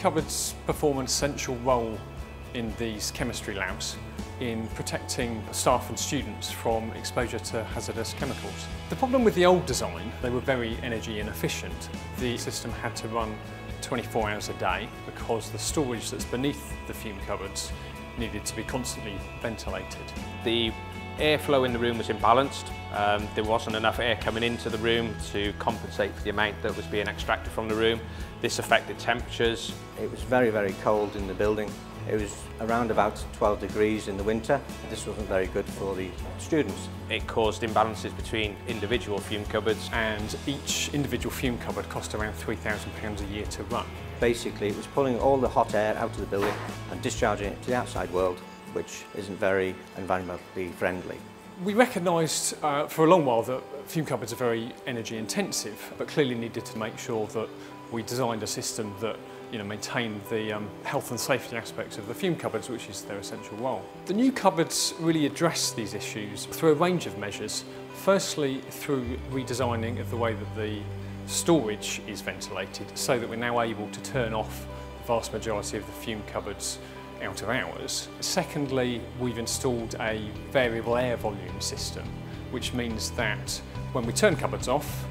cupboards perform an essential role in these chemistry labs in protecting staff and students from exposure to hazardous chemicals. The problem with the old design, they were very energy inefficient. The system had to run 24 hours a day because the storage that's beneath the fume cupboards needed to be constantly ventilated. The airflow in the room was imbalanced. There wasn't enough air coming into the room to compensate for the amount that was being extracted from the room. This affected temperatures. It was very, very cold in the building. It was around about 12 degrees in the winter. This wasn't very good for the students. It caused imbalances between individual fume cupboards. And each individual fume cupboard cost around £3,000 a year to run. Basically, it was pulling all the hot air out of the building and discharging it to the outside world, which isn't very environmentally friendly. We recognised for a long while that fume cupboards are very energy intensive, but clearly needed to make sure that we designed a system that maintained the health and safety aspects of the fume cupboards, which is their essential role. The new cupboards really address these issues through a range of measures. Firstly, through redesigning of the way that the storage is ventilated, so that we're now able to turn off the vast majority of the fume cupboards out of hours. Secondly, we've installed a variable air volume system, which means that when we turn cupboards off,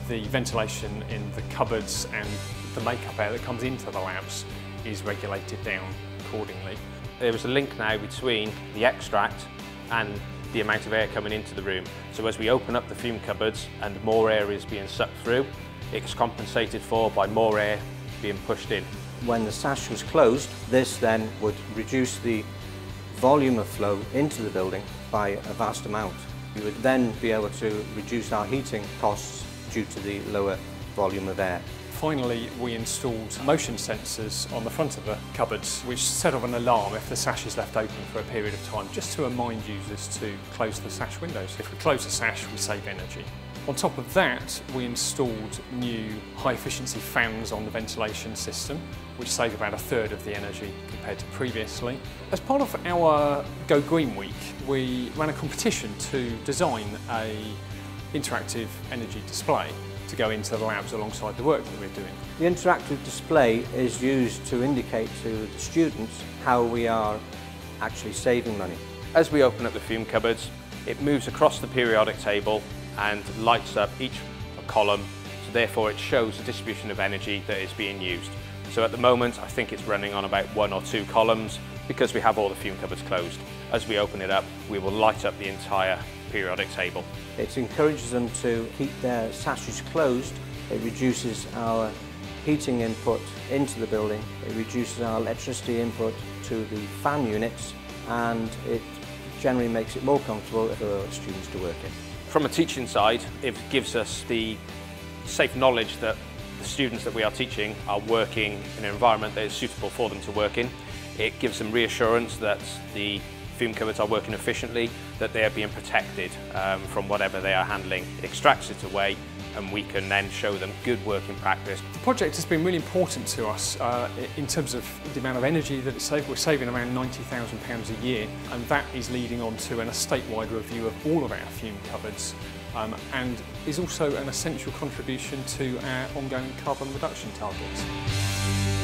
the ventilation in the cupboards and the makeup air that comes into the labs is regulated down accordingly. There is a link now between the extract and the amount of air coming into the room. So as we open up the fume cupboards and more air is being sucked through, it's compensated for by more air being pushed in. When the sash was closed, this then would reduce the volume of flow into the building by a vast amount. We would then be able to reduce our heating costs due to the lower volume of air. Finally, we installed motion sensors on the front of the cupboards, which set off an alarm if the sash is left open for a period of time, just to remind users to close the sash windows. If we close the sash, we save energy. On top of that, we installed new high-efficiency fans on the ventilation system, which save about a third of the energy compared to previously. As part of our Go Green Week, we ran a competition to design an interactive energy display to go into the labs alongside the work that we're doing. The interactive display is used to indicate to the students how we are actually saving money. As we open up the fume cupboards, it moves across the periodic table and lights up each column, so therefore it shows the distribution of energy that is being used. So at the moment I think it's running on about 1 or 2 columns because we have all the fume cupboards closed. As we open it up, we will light up the entire periodic table. It encourages them to keep their sashes closed. It reduces our heating input into the building. It reduces our electricity input to the fan units, and it generally makes it more comfortable for students to work in. From a teaching side, it gives us the safe knowledge that the students that we are teaching are working in an environment that is suitable for them to work in. It gives them reassurance that the fume cupboards are working efficiently, that they are being protected from whatever they are handling. It extracts it away and we can then show them good working practice. The project has been really important to us in terms of the amount of energy that it saves. We're saving around £90,000 a year, and that is leading on to a statewide review of all of our fume cupboards, and is also an essential contribution to our ongoing carbon reduction targets.